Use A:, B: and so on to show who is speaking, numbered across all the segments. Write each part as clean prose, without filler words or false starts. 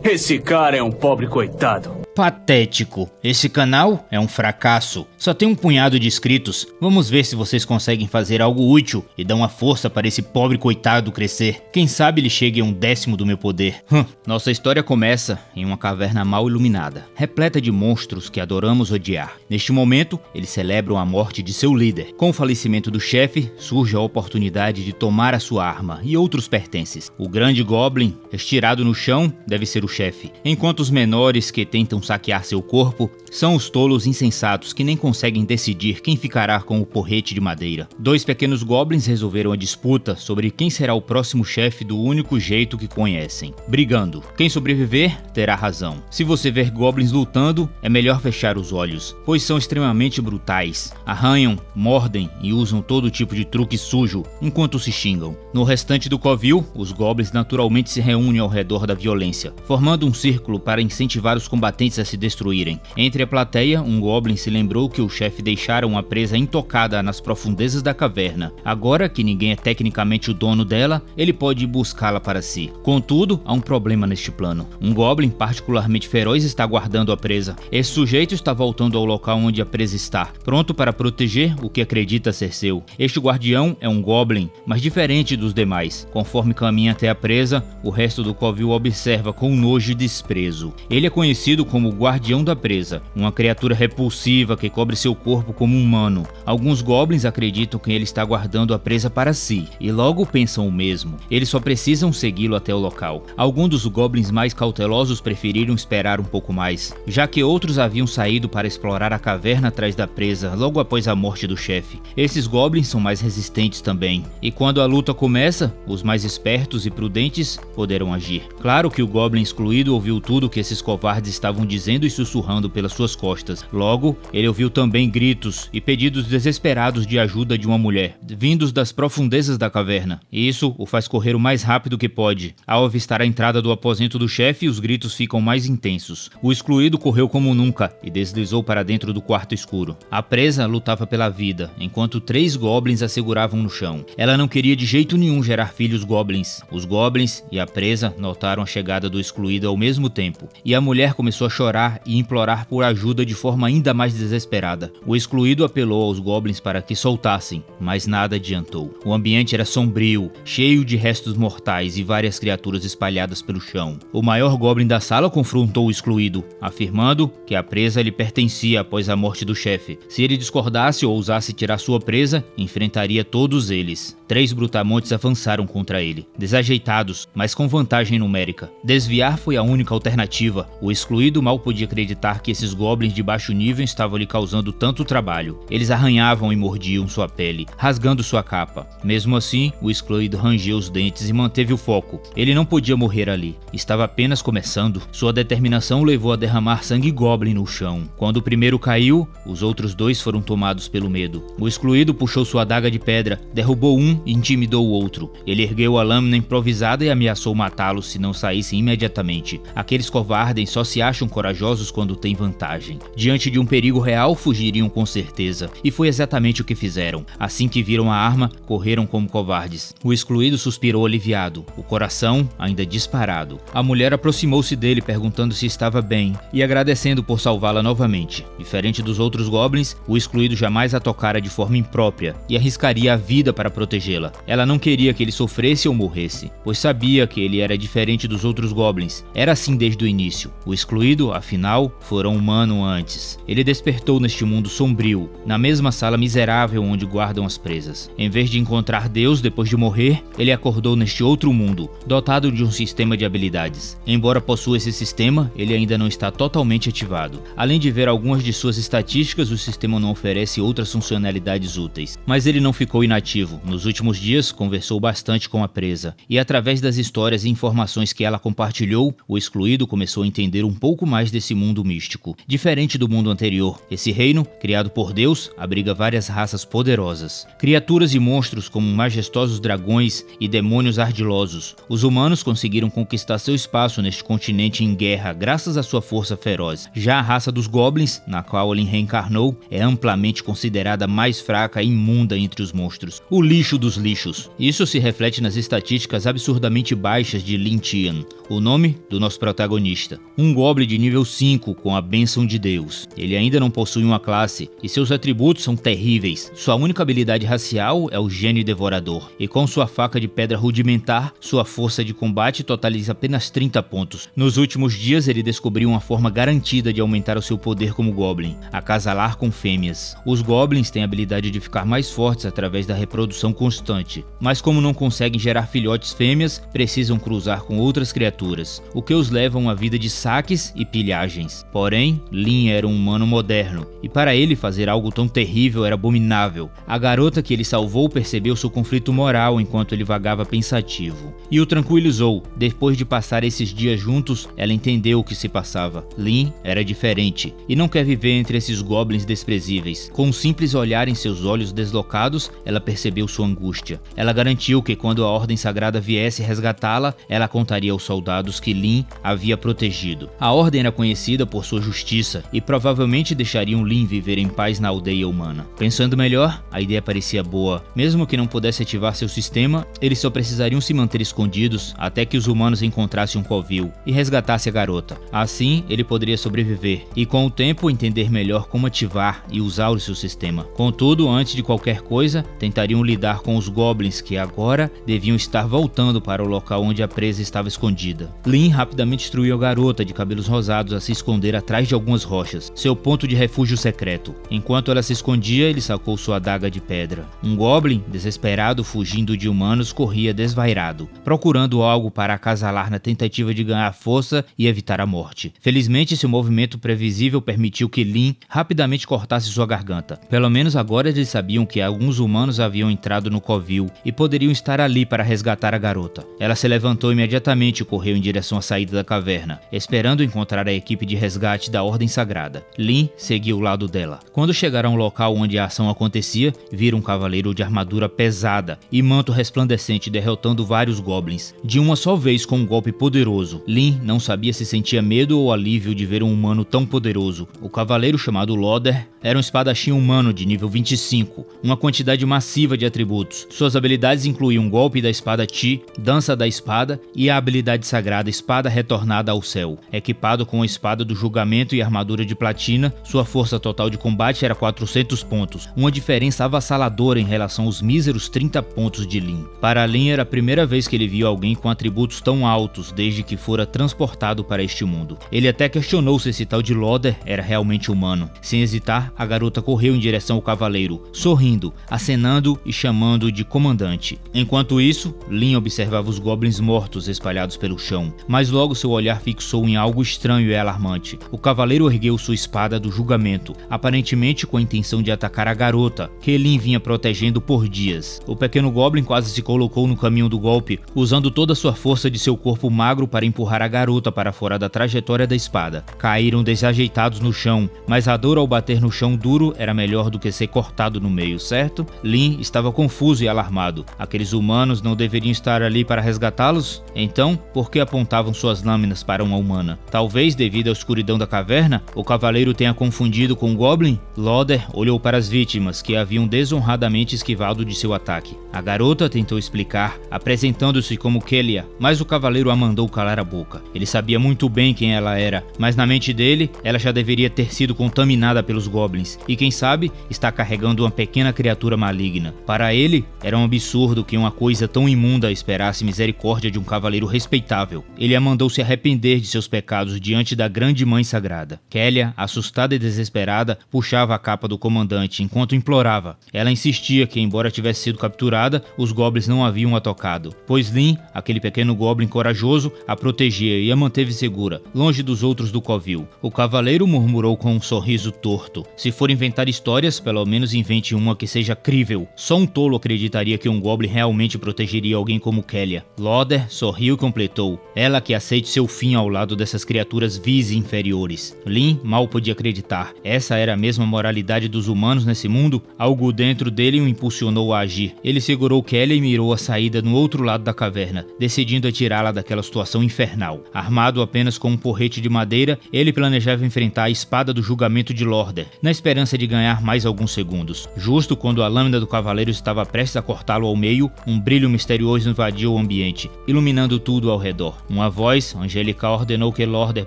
A: Esse cara é um pobre coitado.
B: Patético. Esse canal é um fracasso. Só tem um punhado de inscritos. Vamos ver se vocês conseguem fazer algo útil e dar uma força para esse pobre coitado crescer. Quem sabe ele chegue a 1/10 do meu poder. Nossa história começa em uma caverna mal iluminada, repleta de monstros que adoramos odiar. Neste momento, eles celebram a morte de seu líder. Com o falecimento do chefe, surge a oportunidade de tomar a sua arma e outros pertences. O grande Goblin, estirado no chão, deve ser o chefe, enquanto os menores que tentam saquear seu corpo são os tolos insensatos que nem conseguem decidir quem ficará com o porrete de madeira. Dois pequenos goblins resolveram a disputa sobre quem será o próximo chefe do único jeito que conhecem, brigando. Quem sobreviver terá razão. Se você ver goblins lutando, é melhor fechar os olhos, pois são extremamente brutais. Arranham, mordem e usam todo tipo de truque sujo enquanto se xingam. No restante do covil, os goblins naturalmente se reúnem ao redor da violência, formando um círculo para incentivar os combatentes a se destruírem. Entre a plateia, um goblin se lembrou que o chefe deixara uma presa intocada nas profundezas da caverna. Agora que ninguém é tecnicamente o dono dela, ele pode buscá-la para si. Contudo, há um problema neste plano. Um goblin particularmente feroz está guardando a presa. Esse sujeito está voltando ao local onde a presa está, pronto para proteger o que acredita ser seu. Este guardião é um goblin, mas diferente dos demais. Conforme caminha até a presa, o resto do covil observa com nojo e desprezo. Ele é conhecido como o guardião da presa, uma criatura repulsiva que cobre seu corpo como um humano. Alguns goblins acreditam que ele está guardando a presa para si, e logo pensam o mesmo. Eles só precisam segui-lo até o local. Alguns dos goblins mais cautelosos preferiram esperar um pouco mais, já que outros haviam saído para explorar a caverna atrás da presa logo após a morte do chefe. Esses goblins são mais resistentes também, e quando a luta começa, os mais espertos e prudentes poderão agir. Claro que o goblin excluído ouviu tudo que esses covardes estavam dizendo e sussurrando pelas suas costas. Logo, ele ouviu também gritos e pedidos desesperados de ajuda de uma mulher, vindos das profundezas da caverna. Isso o faz correr o mais rápido que pode. Ao avistar a entrada do aposento do chefe, os gritos ficam mais intensos. O excluído correu como nunca e deslizou para dentro do quarto escuro. A presa lutava pela vida, enquanto 3 goblins a seguravam no chão. Ela não queria de jeito nenhum gerar filhos goblins. Os goblins e a presa notaram a chegada do excluído ao mesmo tempo, e a mulher começou a chorar e implorar por ajuda de forma ainda mais desesperada. O excluído apelou aos goblins para que soltassem, mas nada adiantou. O ambiente era sombrio, cheio de restos mortais e várias criaturas espalhadas pelo chão. O maior goblin da sala confrontou o excluído, afirmando que a presa lhe pertencia após a morte do chefe. Se ele discordasse ou ousasse tirar sua presa, enfrentaria todos eles. 3 brutamontes avançaram contra ele, desajeitados, mas com vantagem numérica. Desviar foi a única alternativa. O excluído mal podia acreditar que esses goblins de baixo nível estavam lhe causando tanto trabalho. Eles arranhavam e mordiam sua pele, rasgando sua capa. Mesmo assim, o excluído rangeu os dentes e manteve o foco. Ele não podia morrer ali. Estava apenas começando. Sua determinação o levou a derramar sangue goblin no chão. Quando o primeiro caiu, os outros 2 foram tomados pelo medo. O excluído puxou sua adaga de pedra, derrubou um e intimidou o outro. Ele ergueu a lâmina improvisada e ameaçou matá-lo se não saísse imediatamente. Aqueles covardes só se acham corajosos quando têm vantagem. Diante de um perigo real, fugiriam com certeza. E foi exatamente o que fizeram. Assim que viram a arma, correram como covardes. O excluído suspirou aliviado, o coração ainda disparado. A mulher aproximou-se dele perguntando se estava bem e agradecendo por salvá-la novamente. Diferente dos outros goblins, o excluído jamais a tocara de forma imprópria e arriscaria a vida para protegê-la. Ela não queria que ele sofresse ou morresse, pois sabia que ele era diferente dos outros goblins. Era assim desde o início. O excluído, afinal, fora um humano antes. Ele despertou neste mundo sombrio, na mesma sala miserável onde guardam as presas. Em vez de encontrar Deus depois de morrer, ele acordou neste outro mundo, dotado de um sistema de habilidades. Embora possua esse sistema, ele ainda não está totalmente ativado. Além de ver algumas de suas estatísticas, o sistema não oferece outras funcionalidades úteis. Mas ele não ficou inativo. Nos últimos dias, conversou bastante com a presa, e através das histórias e informações que ela compartilhou, o excluído começou a entender um pouco mais desse mundo místico. Diferente do mundo anterior, esse reino, criado por Deus, abriga várias raças poderosas. Criaturas e monstros como majestosos dragões e demônios ardilosos. Os humanos conseguiram conquistar seu espaço neste continente em guerra graças à sua força feroz. Já a raça dos Goblins, na qual ele reencarnou, é amplamente considerada mais fraca e imunda entre os monstros. O lixo dos lixos. Isso se reflete nas estatísticas absurdamente baixas de Lin Tian, o nome do nosso protagonista. Um Goblin de nível 5 com a bênção de Deus. Ele ainda não possui uma classe e seus atributos são terríveis. Sua única habilidade racial é o Gene Devorador, e com sua faca de pedra rudimentar, sua força de combate totaliza apenas 30 pontos. Nos últimos dias ele descobriu uma forma garantida de aumentar o seu poder como Goblin: acasalar com fêmeas. Os Goblins têm a habilidade de ficar mais fortes através da reprodução constante, mas como não conseguem gerar filhotes fêmeas, precisam cruzar com outras criaturas, o que os leva a uma vida de saques e pilhagens. Porém, Lin era um humano moderno, e para ele fazer algo tão terrível era abominável. A garota que ele salvou percebeu seu conflito moral enquanto ele vagava pensativo, e o tranquilizou. Depois de passar esses dias juntos, ela entendeu o que se passava. Lin era diferente, e não quer viver entre esses goblins desprezíveis. Com um simples olhar em seus olhos deslocados, ela percebeu sua angústia. Ela garantiu que quando a Ordem Sagrada viesse resgatá-la, ela contaria aos soldados que Lin havia protegido. A Ordem era conhecida por sua justiça, e provavelmente deixariam Lin viver em paz na aldeia humana. Pensando melhor, a ideia parecia boa. Mesmo que não pudesse ativar seu sistema, eles só precisariam se manter escondidos até que os humanos encontrassem um covil e resgatassem a garota. Assim, ele poderia sobreviver e com o tempo entender melhor como ativar e usar o seu sistema. Contudo, antes de qualquer coisa, tentariam lidar com os goblins que agora deviam estar voltando para o local onde a presa estava escondida. Lin rapidamente instruiu a garota de cabelos rosados a se esconder atrás de algumas rochas, seu ponto de refúgio secreto. Enquanto ela se escondia, ele sacou sua adaga de pedra. Um goblin, desesperado, fugindo de humanos, corria desvairado, procurando algo para acasalar na tentativa de ganhar força e evitar a morte. Felizmente, seu movimento previsível permitiu que Lin rapidamente cortasse sua garganta. Pelo menos agora eles sabiam que alguns humanos haviam entrado no covil e poderiam estar ali para resgatar a garota. Ela se levantou imediatamente e correu em direção à saída da caverna, esperando encontrar a equipe de resgate da Ordem Sagrada. Lin seguiu ao lado dela. Quando chegaram ao local onde a ação acontecia, viram um cavaleiro de armadura pesada e manto resplandecente derrotando vários goblins, de uma só vez com um golpe poderoso. Lin não sabia se sentia medo ou alívio de ver um humano tão poderoso. O cavaleiro, chamado Loder, era um espadachim humano de nível 25, uma quantidade massiva de atributos. Suas habilidades incluíam golpe da espada Ti, dança da espada e a habilidade sagrada Espada Retornada ao Céu. Equipado com a espada do julgamento e armadura de platina, sua força total de combate era 400 pontos, uma diferença avassaladora em relação aos míseros 30 pontos de Lin. Para Lin era a primeira vez que ele viu alguém com atributos tão altos desde que fora transportado para este mundo. Ele até questionou se esse tal de Loder era realmente humano. Sem hesitar, a garota correu em direção ao cavaleiro, sorrindo, acenando e chamando-o de comandante. Enquanto isso, Lin observava os goblins mortos espalhados pelo chão, mas logo seu olhar fixou em algo estranho e alarmante. O cavaleiro ergueu sua espada do julgamento, aparentemente com a intenção de atacar a garota, que Lin vinha protegendo por dias. O pequeno goblin quase se colocou no caminho do golpe, usando toda a sua força de seu corpo magro para empurrar a garota para fora da trajetória da espada. Caíram desajeitados no chão, mas a dor ao bater no chão duro era melhor do que ser cortado no meio, certo? Lin estava confuso e alarmado. Aqueles humanos não deveriam estar ali para resgatá-los? Então, por que apontavam suas lâminas para uma humana? Talvez devido à escuridão da caverna, o cavaleiro tenha confundido com o goblin? Loder olhou para as vítimas, que haviam desonradamente esquivado de seu ataque. A garota tentou explicar, apresentando-se como Kelia, mas o cavaleiro a mandou calar a boca. Ele sabia muito bem quem ela era, mas na mente dele, ela já deveria ter sido contaminada pelos goblins, e quem sabe, está carregando uma pequena criatura maligna. Para ele, era um absurdo que uma coisa tão imunda esperasse misericórdia de um cavaleiro respeitável. Ele a mandou se arrepender de seus pecados diante da grande mãe sagrada. Kelia, assustada e desesperada, puxava a capa do comandante enquanto implorava. Ela insistia que, embora tivesse sido capturada, os goblins não haviam a tocado, pois Lin, aquele pequeno goblin corajoso, a protegia e a manteve segura, longe dos outros do covil. O cavaleiro murmurou com um sorriso torto. Se for inventar histórias, pelo menos invente uma que seja crível. Só um tolo acreditaria que um goblin realmente protegeria alguém como Kelia. Loder sorriu e completou. Ela que aceite seu fim ao lado dessas criaturas criaturas vis e inferiores. Lin mal podia acreditar. Essa era a mesma moralidade dos humanos nesse mundo? Algo dentro dele o impulsionou a agir. Ele segurou Kelly e mirou a saída no outro lado da caverna, decidindo atirá-la daquela situação infernal. Armado apenas com um porrete de madeira, ele planejava enfrentar a espada do julgamento de Lorder, na esperança de ganhar mais alguns segundos. Justo quando a lâmina do cavaleiro estava prestes a cortá-lo ao meio, um brilho misterioso invadiu o ambiente, iluminando tudo ao redor. Uma voz angelical ordenou que Lorder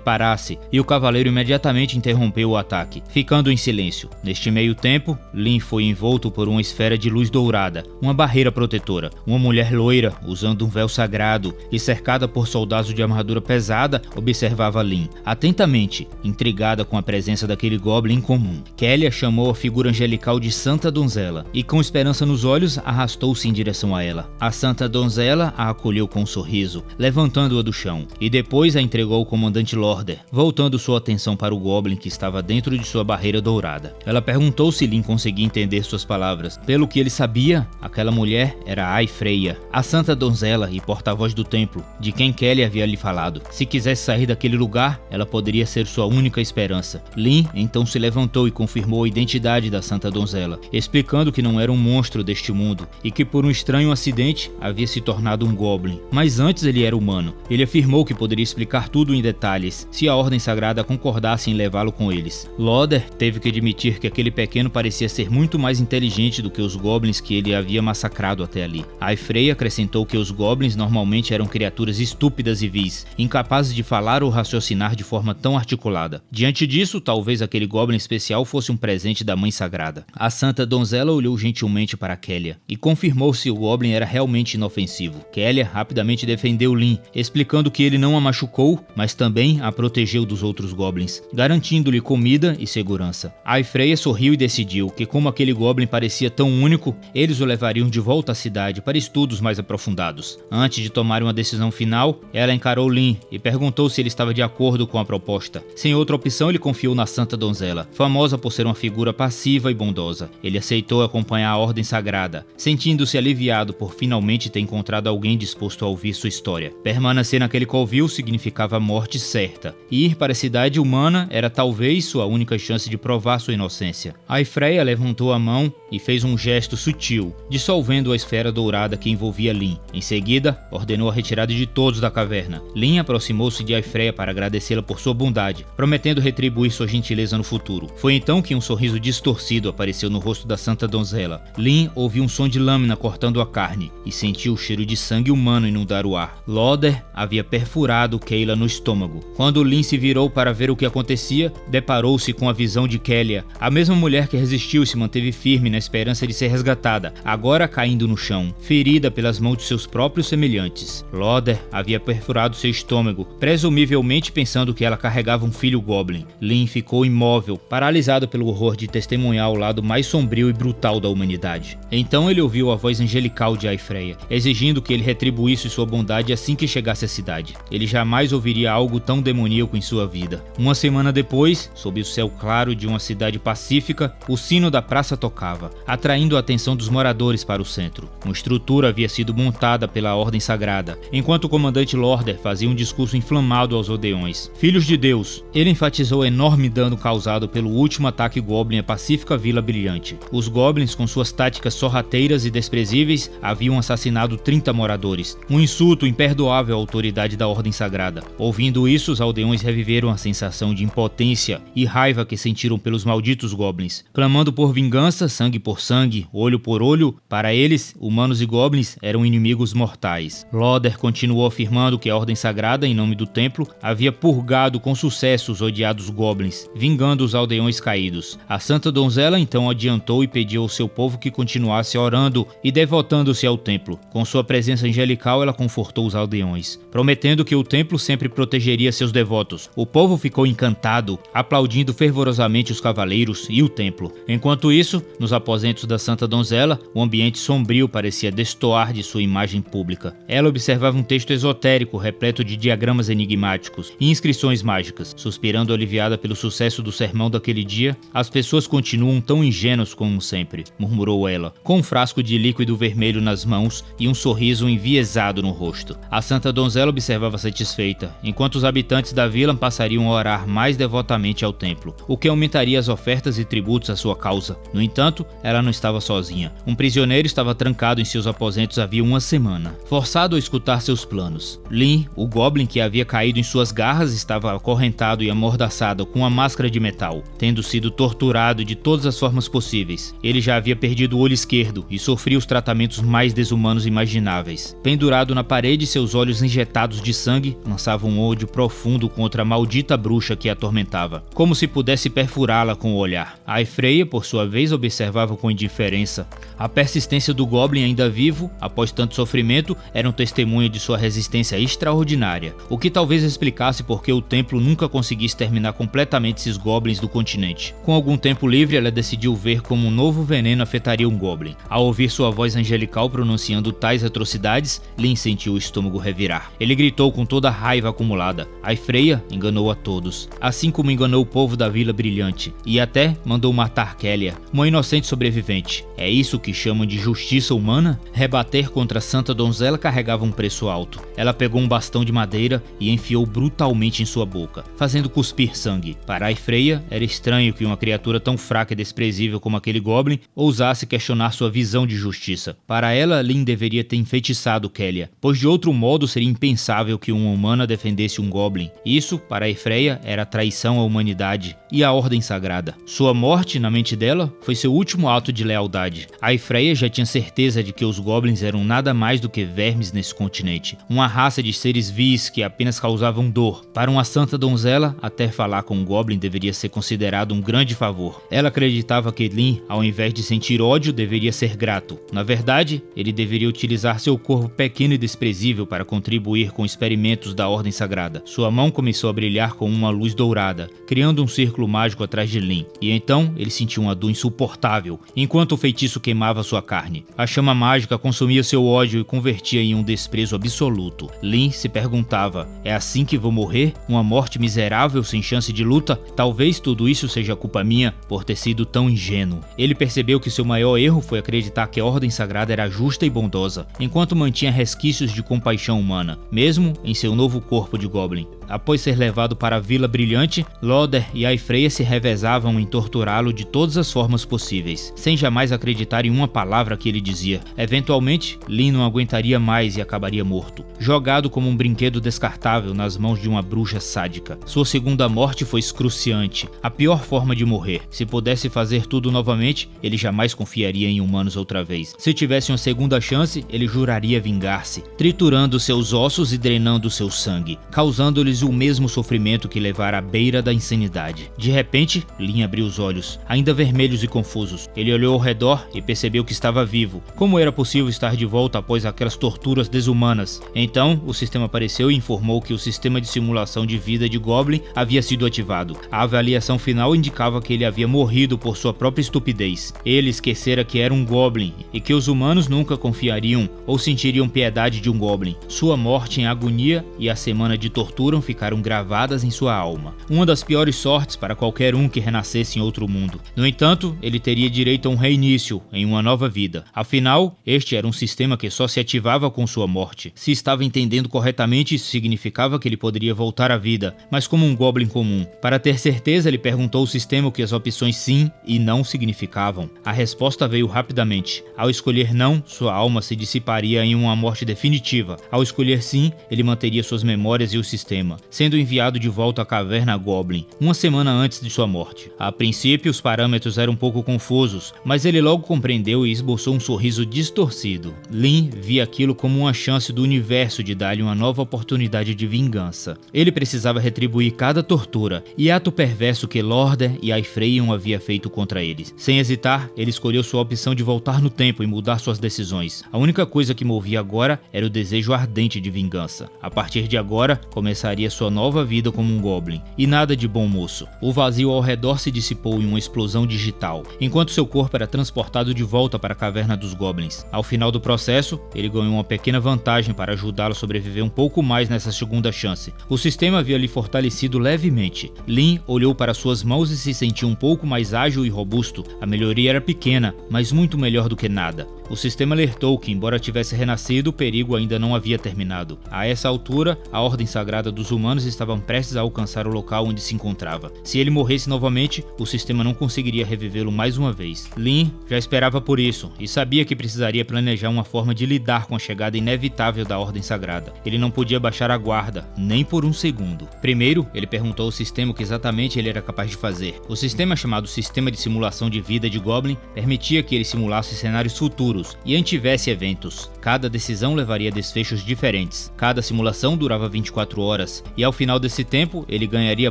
B: parasse, e o cavaleiro imediatamente interrompeu o ataque, ficando em silêncio. Neste meio tempo, Lin foi envolto por uma esfera de luz dourada, uma barreira protetora. Uma mulher loira, usando um véu sagrado e cercada por soldados de armadura pesada, observava Lin atentamente, intrigada com a presença daquele goblin incomum. Kellia chamou a figura angelical de Santa Donzela e, com esperança nos olhos, arrastou-se em direção a ela. A Santa Donzela a acolheu com um sorriso, levantando-a do chão, e depois a entregou ao comandante Lorder, voltando sua atenção para o goblin que estava dentro de sua barreira dourada. Ela perguntou se Lin conseguia entender suas palavras. Pelo que ele sabia, aquela mulher era Aifreya, a Santa Donzela e porta-voz do templo, de quem Kellia havia lhe falado. Se quisesse sair daquele lugar, ela poderia ser sua única esperança. Lin então se levantou e confirmou a identidade da Santa Donzela, explicando que não era um monstro deste mundo e que por um estranho acidente havia se tornado um goblin. Mas antes ele era humano. Ele afirmou que poderia explicar tudo em detalhes, se a Ordem Sagrada concordasse em levá-lo com eles. Lorder teve que admitir que aquele pequeno parecia ser muito mais inteligente do que os goblins que ele havia massacrado até ali. Aifreya acrescentou que os goblins normalmente eram criaturas estúpidas e vis, incapazes de falar ou raciocinar de forma tão articulada. Diante disso, talvez aquele goblin especial fosse um presente da Mãe Sagrada. A Santa Donzela olhou gentilmente para Kellia e confirmou se o goblin era realmente inofensivo. Kellia rapidamente defendeu Lin, explicando que ele não a machucou, mas também a protegeu dos outros goblins, garantindo-lhe comida e segurança. Aifreya sorriu e decidiu que, como aquele goblin parecia tão único, eles o levariam de volta à cidade para estudos mais aprofundados. Antes de tomar uma decisão final, ela encarou Lin e perguntou se ele estava de acordo com a proposta. Sem outra opção, ele confiou na Santa Donzela, famosa por ser uma figura passiva e bondosa. Ele aceitou acompanhar a Ordem Sagrada, sentindo-se aliviado por finalmente ter encontrado alguém disposto a ouvir sua história. Permanecer naquele covil significava morte certa, e ir para a cidade humana era talvez sua única chance de provar sua inocência. Aifreya levantou a mão e fez um gesto sutil, dissolvendo a esfera dourada que envolvia Lin. Em seguida, ordenou a retirada de todos da caverna. Lin aproximou-se de Aifreya para agradecê-la por sua bondade, prometendo retribuir sua gentileza no futuro. Foi então que um sorriso distorcido apareceu no rosto da Santa Donzela. Lin ouviu um som de lâmina cortando a carne e sentiu o cheiro de sangue humano inundar o ar. Lorder havia perfurado Kayla no estômago. Quando Lin se virou para ver o que acontecia, deparou-se com a visão de Kellia, a mesma mulher que resistiu e se manteve firme na esperança de ser resgatada, agora caindo no chão, ferida pelas mãos de seus próprios semelhantes. Lorder havia perfurado seu estômago, presumivelmente pensando que ela carregava um filho goblin. Lin ficou imóvel, paralisado pelo horror de testemunhar o lado mais sombrio e brutal da humanidade. Então ele ouviu a voz angelical de Aifreya, exigindo que ele retribuísse sua bondade assim que chegasse à cidade. Ele jamais ouviria algo tão demoníaco em sua vida. Uma semana depois, sob o céu claro de uma cidade pacífica, o sino da praça tocava, atraindo a atenção dos moradores para o centro. Uma estrutura havia sido montada pela Ordem Sagrada, enquanto o comandante Lorder fazia um discurso inflamado aos aldeões. Filhos de Deus, ele enfatizou o enorme dano causado pelo último ataque goblin à pacífica Vila Brilhante. Os goblins, com suas táticas sorrateiras e desprezíveis, haviam assassinado 30 moradores, um insulto imperdoável à autoridade da Ordem Sagrada. Ouvindo isso, os aldeões reviveram a sensação de impotência e raiva que sentiram pelos malditos goblins, clamando por vingança, sangue por sangue, olho por olho. Para eles, humanos e goblins eram inimigos mortais. Lorder continuou afirmando que a Ordem Sagrada, em nome do templo, havia purgado com sucesso os odiados goblins, vingando os aldeões caídos. A Santa Donzela então adiantou e pediu ao seu povo que continuasse orando e devotando-se ao templo. Com sua presença angelical, ela confortou os aldeões, prometendo que o templo sempre protegeria seus devotos. O povo ficou encantado, aplaudindo fervorosamente os cavaleiros e o templo. Enquanto isso, nos aposentos da Santa Donzela, o ambiente sombrio parecia destoar de sua imagem pública. Ela observava um texto esotérico repleto de diagramas enigmáticos e inscrições mágicas. Suspirando aliviada pelo sucesso do sermão daquele dia, as pessoas continuam tão ingênuas como sempre, murmurou ela, com um frasco de líquido vermelho nas mãos e um sorriso enviesado no rosto. A Santa Donzela observava satisfeita, enquanto os habitantes habitantes da vila passariam a orar mais devotamente ao templo, o que aumentaria as ofertas e tributos à sua causa. No entanto, ela não estava sozinha. Um prisioneiro estava trancado em seus aposentos havia uma semana, forçado a escutar seus planos. Lin, o Goblin que havia caído em suas garras, estava acorrentado e amordaçado com uma máscara de metal, tendo sido torturado de todas as formas possíveis. Ele já havia perdido o olho esquerdo e sofria os tratamentos mais desumanos imagináveis. Pendurado na parede, seus olhos injetados de sangue lançavam um ódio profundo contra a maldita bruxa que a atormentava, como se pudesse perfurá-la com o olhar. A Aifreia, por sua vez, observava com indiferença. A persistência do Goblin ainda vivo, após tanto sofrimento, era um testemunho de sua resistência extraordinária, o que talvez explicasse por que o templo nunca conseguia exterminar completamente esses Goblins do continente. Com algum tempo livre, ela decidiu ver como um novo veneno afetaria um Goblin. Ao ouvir sua voz angelical pronunciando tais atrocidades, Lin sentiu o estômago revirar. Ele gritou com toda a raiva acumulada. Aifreia enganou a todos, assim como enganou o povo da Vila Brilhante, e até mandou matar Kélia, uma inocente sobrevivente. É isso que chamam de justiça humana? Rebater contra a santa donzela carregava um preço alto. Ela pegou um bastão de madeira e enfiou brutalmente em sua boca, fazendo cuspir sangue. Para Aifreia, era estranho que uma criatura tão fraca e desprezível como aquele Goblin ousasse questionar sua visão de justiça. Para ela, Lin deveria ter enfeitiçado Kélia, pois de outro modo seria impensável que uma humana defendesse um Goblin. Isso, para Aifreia, era traição à humanidade e à ordem sagrada. Sua morte, na mente dela, foi seu último ato de lealdade. Aifreia já tinha certeza de que os Goblins eram nada mais do que vermes nesse continente, uma raça de seres vis que apenas causavam dor. Para uma santa donzela, até falar com um Goblin deveria ser considerado um grande favor. Ela acreditava que Lin, ao invés de sentir ódio, deveria ser grato. Na verdade, ele deveria utilizar seu corpo pequeno e desprezível para contribuir com experimentos da ordem sagrada. Sua mão começou a brilhar com uma luz dourada, criando um círculo mágico atrás de Lin, e então ele sentiu uma dor insuportável, enquanto o feitiço queimava sua carne. A chama mágica consumia seu ódio e convertia em um desprezo absoluto. Lin se perguntava, é assim que vou morrer? Uma morte miserável sem chance de luta? Talvez tudo isso seja culpa minha por ter sido tão ingênuo. Ele percebeu que seu maior erro foi acreditar que a ordem sagrada era justa e bondosa, enquanto mantinha resquícios de compaixão humana, mesmo em seu novo corpo de Goblin. Após ser levado para a Vila Brilhante, Loder e Aifreia se revezavam em torturá-lo de todas as formas possíveis, sem jamais acreditar em uma palavra que ele dizia. Eventualmente, Lin não aguentaria mais e acabaria morto, jogado como um brinquedo descartável nas mãos de uma bruxa sádica. Sua segunda morte foi excruciante, a pior forma de morrer. Se pudesse fazer tudo novamente, ele jamais confiaria em humanos outra vez. Se tivesse uma segunda chance, ele juraria vingar-se, triturando seus ossos e drenando seu sangue, causando-lhes o mesmo sofrimento que levara à beira da insanidade. De repente, Lin abriu os olhos, ainda vermelhos e confusos. Ele olhou ao redor e percebeu que estava vivo. Como era possível estar de volta após aquelas torturas desumanas? Então, o sistema apareceu e informou que o sistema de simulação de vida de Goblin havia sido ativado. A avaliação final indicava que ele havia morrido por sua própria estupidez. Ele esquecera que era um Goblin e que os humanos nunca confiariam ou sentiriam piedade de um Goblin. Sua morte em agonia e a semana de tortura ficaram gravadas em sua alma. Uma das piores sortes para qualquer um que renascesse em outro mundo. No entanto, ele teria direito a um reinício em uma nova vida. Afinal, este era um sistema que só se ativava com sua morte. Se estava entendendo corretamente, isso significava que ele poderia voltar à vida, mas como um Goblin comum. Para ter certeza, ele perguntou ao sistema o que as opções sim e não significavam. A resposta veio rapidamente. Ao escolher não, sua alma se dissiparia em uma morte definitiva. Ao escolher sim, ele manteria suas memórias e o sistema, sendo enviado de volta à caverna Goblin, uma semana antes de sua morte. A princípio, os parâmetros eram um pouco confusos, mas ele logo compreendeu e esboçou um sorriso distorcido. Lin via aquilo como uma chance do universo de dar-lhe uma nova oportunidade de vingança. Ele precisava retribuir cada tortura e ato perverso que Loder e Aifreion havia feito contra eles. Sem hesitar, ele escolheu sua opção de voltar no tempo e mudar suas decisões. A única coisa que movia agora era o desejo ardente de vingança. A partir de agora, começaria sua nova vida como um Goblin, e nada de bom moço. O vazio ao redor se dissipou em uma explosão digital, enquanto seu corpo era transportado de volta para a caverna dos Goblins. Ao final do processo, ele ganhou uma pequena vantagem para ajudá-lo a sobreviver um pouco mais nessa segunda chance. O sistema havia lhe fortalecido levemente. Lin olhou para suas mãos e se sentiu um pouco mais ágil e robusto. A melhoria era pequena, mas muito melhor do que nada. O sistema alertou que, embora tivesse renascido, o perigo ainda não havia terminado. A essa altura, a Ordem Sagrada dos Humanos estavam prestes a alcançar o local onde se encontrava. Se ele morresse novamente, o sistema não conseguiria revivê-lo mais uma vez. Lin já esperava por isso e sabia que precisaria planejar uma forma de lidar com a chegada inevitável da Ordem Sagrada. Ele não podia baixar a guarda, nem por um segundo. Primeiro, ele perguntou ao sistema o que exatamente ele era capaz de fazer. O sistema, chamado Sistema de Simulação de Vida de Goblin, permitia que ele simulasse cenários futuros e antivesse eventos. Cada decisão levaria a desfechos diferentes. Cada simulação durava 24 horas e ao final desse tempo ele ganharia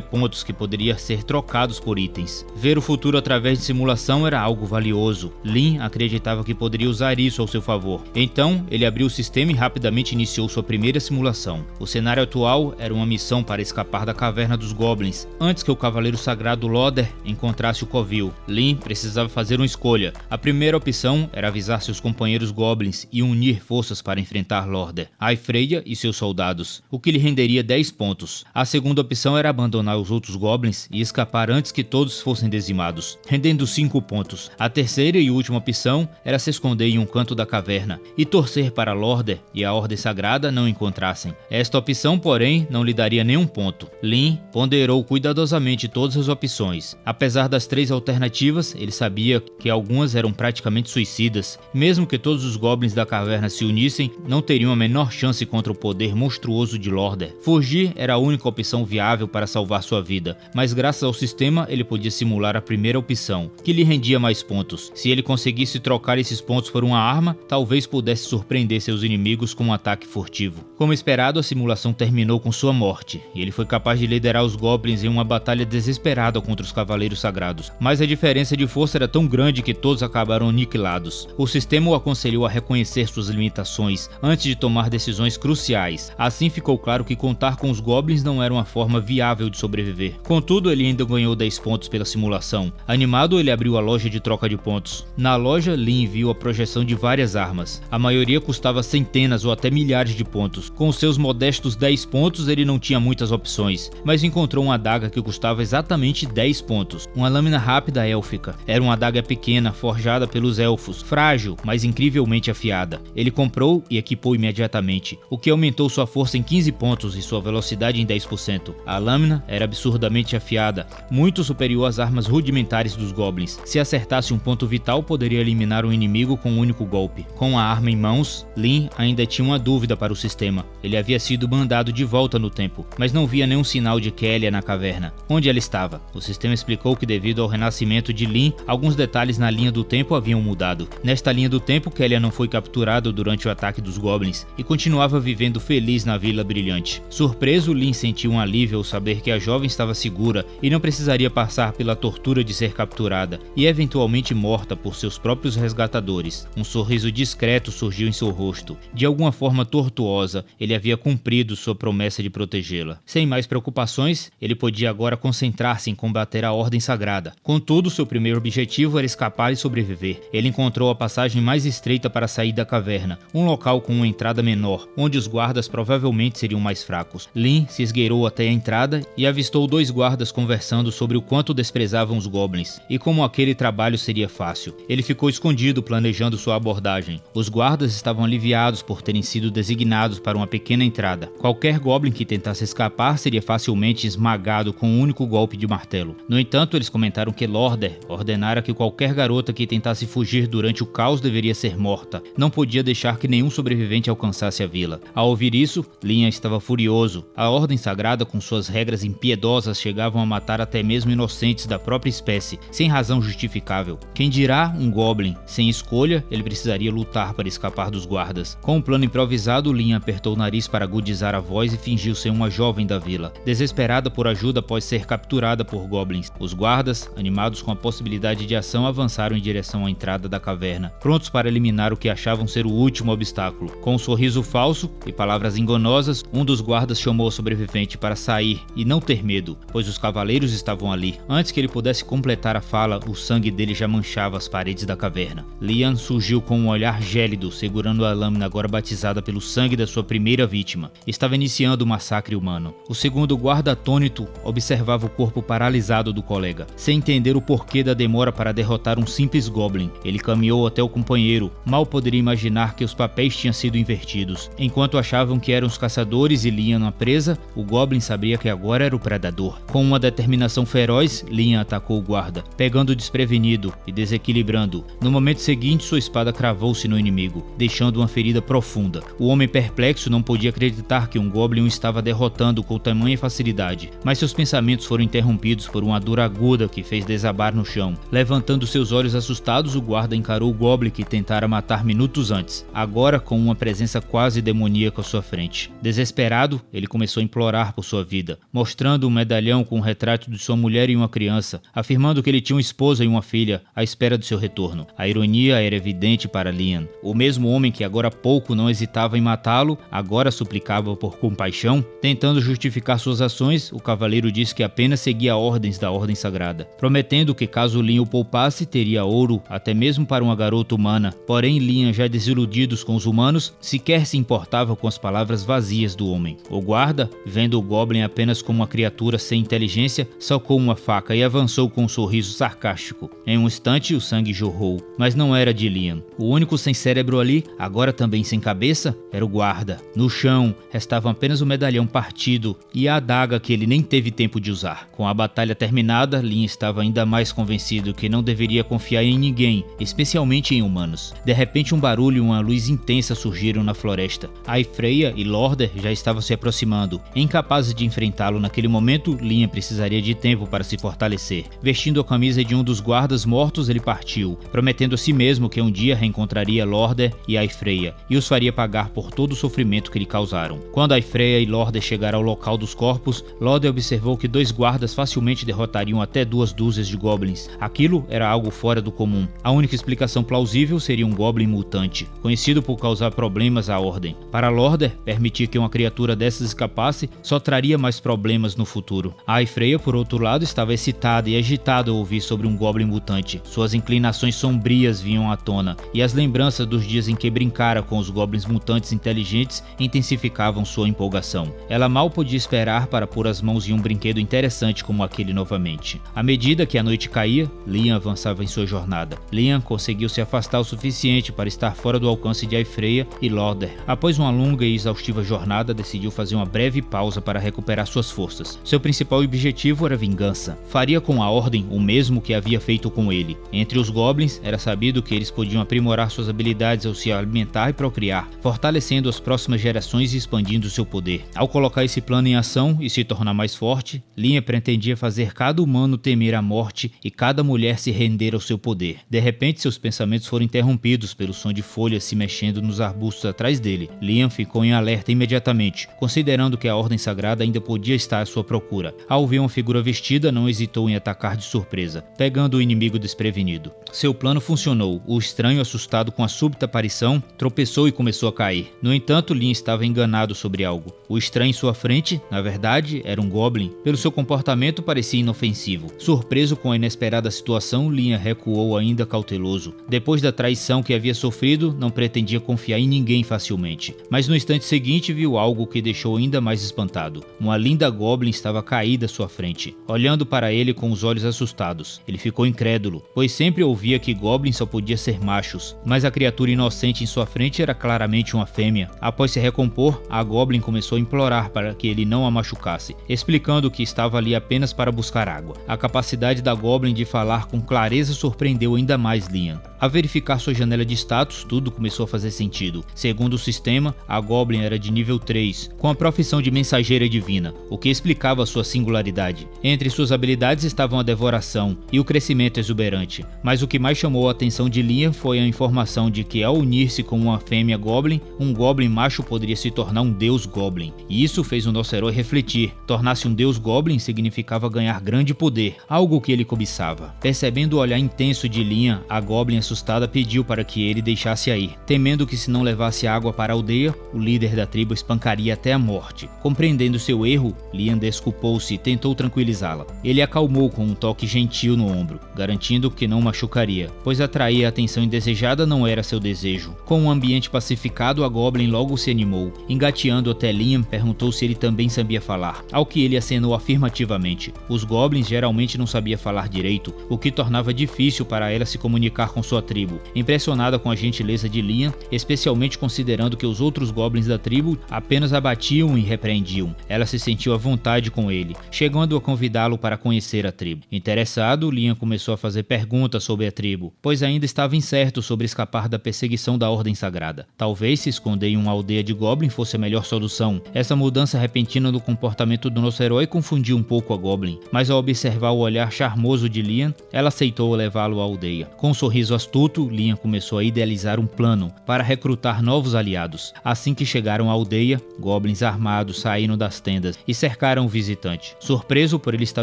B: pontos que poderiam ser trocados por itens. Ver o futuro através de simulação era algo valioso. Lin acreditava que poderia usar isso ao seu favor. Então ele abriu o sistema e rapidamente iniciou sua primeira simulação. O cenário atual era uma missão para escapar da caverna dos Goblins antes que o Cavaleiro Sagrado Lorder encontrasse o covil. Lin precisava fazer uma escolha. A primeira opção era avisar seus companheiros Goblins e unir forças para enfrentar Lorder, Aifreya e seus soldados, o que lhe renderia 10 pontos. A segunda opção era abandonar os outros Goblins e escapar antes que todos fossem dizimados, rendendo 5 pontos. A terceira e última opção era se esconder em um canto da caverna e torcer para Lorder e a Ordem Sagrada não encontrassem. Esta opção, porém, não lhe daria nenhum ponto. Lin ponderou cuidadosamente todas as opções. Apesar das 3 alternativas, ele sabia que algumas eram praticamente suicidas. Mesmo que todos os Goblins da caverna se unissem, não teriam a menor chance contra o poder monstruoso de Lorder. Fugir era a única opção viável para salvar sua vida, mas graças ao sistema ele podia simular a primeira opção, que lhe rendia mais pontos. Se ele conseguisse trocar esses pontos por uma arma, talvez pudesse surpreender seus inimigos com um ataque furtivo. Como esperado, a simulação terminou com sua morte, e ele foi capaz de liderar os Goblins em uma batalha desesperada contra os Cavaleiros Sagrados, mas a diferença de força era tão grande que todos acabaram aniquilados. O sistema o aconselhou a reconhecer suas limitações antes de tomar decisões cruciais. Assim ficou claro que contar com os Goblins não era uma forma viável de sobreviver. Contudo, ele ainda ganhou 10 pontos pela simulação. Animado, ele abriu a loja de troca de pontos. Na loja, Lin viu a projeção de várias armas. A maioria custava centenas ou até milhares de pontos. Com seus modestos 10 pontos, ele não tinha muitas opções, mas encontrou uma adaga que custava exatamente 10 pontos. Uma lâmina rápida élfica. Era uma adaga pequena, forjada pelos elfos, frágil, mas incrivelmente afiada. Ele comprou e equipou imediatamente, o que aumentou sua força em 15 pontos e sua velocidade em 10%. A lâmina era absurdamente afiada, muito superior às armas rudimentares dos Goblins. Se acertasse um ponto vital, poderia eliminar um inimigo com um único golpe. Com a arma em mãos, Lin ainda tinha uma dúvida para o sistema. Ele havia sido mandado de volta no tempo, mas não via nenhum sinal de Kelia na caverna. Onde ela estava? O sistema explicou que devido ao renascimento de Lin, alguns detalhes na linha do tempo haviam mudado. Nesta linha do tempo, Kelia não foi capturado durante o ataque dos Goblins e continuava vivendo feliz na Vila Brilhante. Surpreso, Lin sentiu um alívio ao saber que a jovem estava segura e não precisaria passar pela tortura de ser capturada e eventualmente morta por seus próprios resgatadores. Um sorriso discreto surgiu em seu rosto. De alguma forma tortuosa, ele havia cumprido sua promessa de protegê-la. Sem mais preocupações, ele podia agora concentrar-se em combater a Ordem Sagrada. Contudo, seu primeiro objetivo era escapar e sobreviver. Ele encontrou a passagem mais estreita para sair da caverna, um local com uma entrada menor, onde os guardas provavelmente seriam mais fracos. Lin se esgueirou até a entrada e avistou 2 guardas conversando sobre o quanto desprezavam os Goblins e como aquele trabalho seria fácil. Ele ficou escondido planejando sua abordagem. Os guardas estavam aliviados por terem sido designados para uma pequena entrada. Qualquer Goblin que tentasse escapar seria facilmente esmagado com um único golpe de martelo. No entanto, eles comentaram que Lorder ordenara que qualquer garota que tentasse fugir durante o caos deveria ser morta. Não podia deixar que nenhum sobrevivente alcançasse a vila. Ao ouvir isso, Lin estava furioso. A Ordem Sagrada, com suas regras impiedosas, chegavam a matar até mesmo inocentes da própria espécie, sem razão justificável. Quem dirá um Goblin? Sem escolha, ele precisaria lutar para escapar dos guardas. Com um plano improvisado, Lin apertou o nariz para agudizar a voz e fingiu ser uma jovem da vila, desesperada por ajuda após ser capturada por Goblins. Os guardas, animados com a possibilidade de ação, avançaram em direção à entrada da caverna, prontos para eliminar o que achavam ser o último obstáculo. Com um sorriso falso e palavras enganosas, um dos guardas chamou o sobrevivente para sair e não ter medo, pois os cavaleiros estavam ali. Antes que ele pudesse completar a fala, o sangue dele já manchava as paredes da caverna. Lian surgiu com um olhar gélido, segurando a lâmina agora batizada pelo sangue da sua primeira vítima. Estava iniciando o massacre humano. O segundo guarda, atônito, observava o corpo paralisado do colega, sem entender o porquê da demora para derrotar um simples Goblin. Ele caminhou até o companheiro, mal poderia imaginar que os papéis tinham sido invertidos. Enquanto achavam que eram os caçadores e Liam a presa, o Goblin sabia que agora era o predador. Com uma determinação feroz, Liam atacou o guarda, pegando-o desprevenido e desequilibrando. No momento seguinte, sua espada cravou-se no inimigo, deixando uma ferida profunda. O homem perplexo não podia acreditar que um Goblin o estava derrotando com tamanha facilidade, mas seus pensamentos foram interrompidos por uma dor aguda que fez desabar no chão. Levantando seus olhos assustados, o guarda encarou o Goblin que tentara matar minutos antes, agora com uma presença quase demoníaca à sua frente. Desesperado, ele começou a implorar por sua vida, mostrando um medalhão com um retrato de sua mulher e uma criança, afirmando que ele tinha uma esposa e uma filha à espera do seu retorno. A ironia era evidente para Liam. O mesmo homem que agora há pouco não hesitava em matá-lo, agora suplicava por compaixão. Tentando justificar suas ações, o cavaleiro disse que apenas seguia ordens da Ordem Sagrada, prometendo que caso Liam o poupasse, teria ouro, até mesmo para uma garota humana. Porém, Liam, já desiludidos com os humanos, sequer se importava com as palavras vazias do homem. O guarda, vendo o Goblin apenas como uma criatura sem inteligência, sacou uma faca e avançou com um sorriso sarcástico. Em um instante, o sangue jorrou, mas não era de Liam. O único sem cérebro ali, agora também sem cabeça, era o guarda. No chão, restavam apenas o medalhão partido e a adaga que ele nem teve tempo de usar. Com a batalha terminada, Liam estava ainda mais convencido que não deveria confiar em ninguém, especialmente em humanos. De repente, um barulho e uma luz intensa surgiram na floresta. Aifreya e Lorder já estavam se aproximando. Incapazes de enfrentá-lo naquele momento, Liam precisaria de tempo para se fortalecer. Vestindo a camisa de um dos guardas mortos, ele partiu, prometendo a si mesmo que um dia reencontraria Lorder e Aifreya e os faria pagar por todo o sofrimento que lhe causaram. Quando Aifreya e Lorder chegaram ao local dos corpos, Lorder observou que 2 guardas facilmente derrotariam até 2 dúzias de goblins. Aquilo era algo fora do comum. A única explicação plausível seria um goblin mutante, conhecido por causar problemas à Ordem. Para Lorder, permitir que uma criatura dessas escapasse só traria mais problemas no futuro. A Aifreya, por outro lado, estava excitada e agitada ao ouvir sobre um goblin mutante. Suas inclinações sombrias vinham à tona, e as lembranças dos dias em que brincara com os goblins mutantes inteligentes intensificavam sua empolgação. Ela mal podia esperar para pôr as mãos em um brinquedo interessante como aquele novamente. À medida que a noite caía, Liam avançava em sua jornada. Liam conseguiu se afastar o suficiente para estar fora do alcance de Aifreya e Lorder. Após uma longa e exaustiva jornada, decidiu fazer uma breve pausa para recuperar suas forças. Seu principal objetivo era vingança. Faria com a Ordem o mesmo que havia feito com ele. Entre os goblins, era sabido que eles podiam aprimorar suas habilidades ao se alimentar e procriar, fortalecendo as próximas gerações e expandindo seu poder. Ao colocar esse plano em ação e se tornar mais forte, Liam pretendia fazer cada humano temer a morte e cada mulher se render ao seu poder. De repente, seus pensamentos foram interrompidos pelo som de folhas se mexendo nos arbustos atrás dele. Liam ficou em alerta imediatamente, considerando que a Ordem Sagrada ainda podia estar à sua procura. Ao ver uma figura vestida, não hesitou em atacar de surpresa, pegando o inimigo desprevenido. Seu plano funcionou. O estranho, assustado com a súbita aparição, tropeçou e começou a cair. No entanto, Liam estava enganado sobre algo. O estranho em sua frente, na verdade, era um goblin. Pelo seu comportamento, parecia inofensivo. Surpreso com a inesperada situação, Liam recuou ainda cauteloso. Depois da traição que havia sofrido, não pretendia confiar em ninguém facilmente. Mas no instante seguinte, viu algo que deixou ainda mais espantado. Uma linda goblin estava caída à sua frente, olhando para ele com os olhos assustados. Ele ficou incrédulo, pois sempre ouvia que goblin só podia ser machos, mas a criatura inocente em sua frente era claramente uma fêmea. Após se recompor, a goblin começou a implorar para que ele não a machucasse, explicando que estava ali apenas para buscar água. A capacidade da goblin de falar com clareza surpreendeu ainda mais Liam. A verificar sua janela de status, tudo começou a fazer sentido. Segundo o sistema, a goblin era de nível 3, com a profissão de mensageira divina, o que explicava sua singularidade. Entre suas habilidades estavam a devoração e o crescimento exuberante, mas o que mais chamou a atenção de Liam foi a informação de que ao unir-se com uma fêmea goblin, um goblin macho poderia se tornar um deus goblin. E isso fez o nosso herói refletir. Tornar-se um deus goblin significava ganhar grande poder, algo que ele cobiçava. Percebendo o olhar intenso de Liam, a goblin assustada pediu para que ele deixasse a ir, temendo que se não levasse água para a aldeia, o líder da tribo espancaria até a morte. Compreendendo seu erro, Liam desculpou-se e tentou tranquilizá-la. Ele acalmou com um toque gentil no ombro, garantindo que não machucaria, pois atrair a atenção indesejada não era seu desejo. Com um ambiente pacificado, a goblin logo se animou. Engateando até Liam, perguntou se ele também sabia falar, ao que ele acenou afirmativamente. Os goblins geralmente não sabiam falar direito, o que tornava difícil para ela se comunicar com sua tribo. tribo. Impressionada com a gentileza de Liam, especialmente considerando que os outros goblins da tribo apenas a batiam e repreendiam, ela se sentiu à vontade com ele, chegando a convidá-lo para conhecer a tribo. Interessado, Liam começou a fazer perguntas sobre a tribo, pois ainda estava incerto sobre escapar da perseguição da Ordem Sagrada. Talvez se esconder em uma aldeia de Goblin fosse a melhor solução. Essa mudança repentina no comportamento do nosso herói confundiu um pouco a Goblin, mas ao observar o olhar charmoso de Liam, ela aceitou levá-lo à aldeia. Com um sorriso astuto, Liam começou a idealizar um plano para recrutar novos aliados. Assim que chegaram à aldeia, goblins armados saíram das tendas e cercaram o visitante, surpreso por ele estar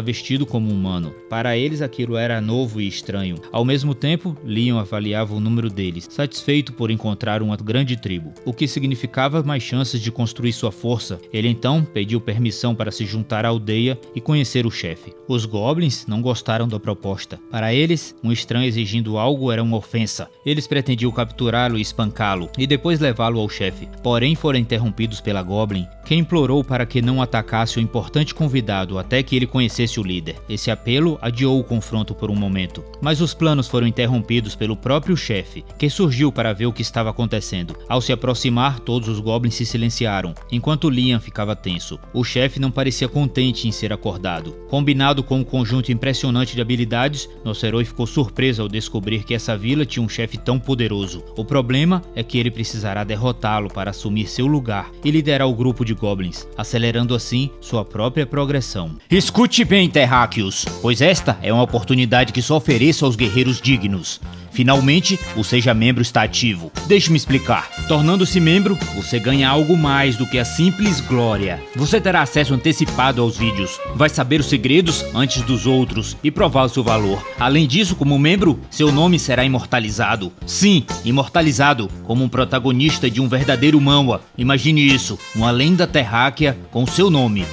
B: vestido como um humano. Para eles aquilo era novo e estranho. Ao mesmo tempo, Liam avaliava o número deles, satisfeito por encontrar uma grande tribo, o que significava mais chances de construir sua força. Ele então pediu permissão para se juntar à aldeia e conhecer o chefe. Os goblins não gostaram da proposta. Para eles, um estranho exigindo algo era uma ofensa. Eles pretendiam capturá-lo e espancá-lo, e depois levá-lo ao chefe. Porém, foram interrompidos pela Goblin, que implorou para que não atacasse o importante convidado até que ele conhecesse o líder. Esse apelo adiou o confronto por um momento, mas os planos foram interrompidos pelo próprio chefe, que surgiu para ver o que estava acontecendo. Ao se aproximar, todos os goblins se silenciaram, enquanto Liam ficava tenso. O chefe não parecia contente em ser acordado. Combinado com um conjunto impressionante de habilidades, nosso herói ficou surpreso ao descobrir que essa vila tinha um chefe tão poderoso. O problema é que ele precisará derrotá-lo para assumir seu lugar e liderar o grupo de goblins, acelerando assim sua própria progressão. Escute bem, terráqueos, pois esta é uma oportunidade que só ofereço aos guerreiros dignos. Finalmente, o Seja Membro está ativo. Deixe-me explicar. Tornando-se membro, você ganha algo mais do que a simples glória. Você terá acesso antecipado aos vídeos, vai saber os segredos antes dos outros e provar o seu valor. Além disso, como membro, seu nome será imortalizado. Sim, imortalizado, como um protagonista de um verdadeiro manhwa. Imagine isso, uma lenda terráquea com seu nome.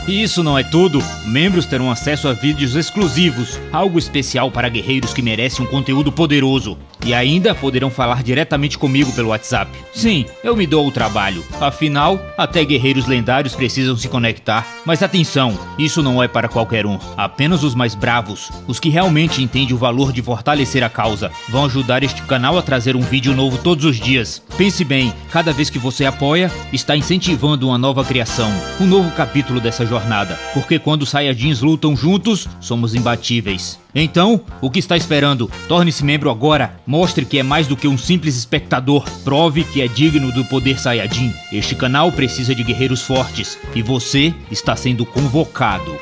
B: E isso não é tudo. Membros terão acesso a vídeos exclusivos, algo especial para guerreiros que merecem um conteúdo poderoso. E ainda poderão falar diretamente comigo pelo WhatsApp. Sim, eu me dou o trabalho. Afinal, até guerreiros lendários precisam se conectar. Mas atenção, isso não é para qualquer um. Apenas os mais bravos, os que realmente entendem o valor de fortalecer a causa, vão ajudar este canal a trazer um vídeo novo todos os dias. Pense bem, cada vez que você apoia, está incentivando uma nova criação, um novo capítulo dessa jornada. Porque quando os Saiyajins lutam juntos, somos imbatíveis. Então, o que está esperando? Torne-se membro agora. Mostre que é mais do que um simples espectador. Prove que é digno do poder Saiyajin. Este canal precisa de guerreiros fortes e você está sendo convocado.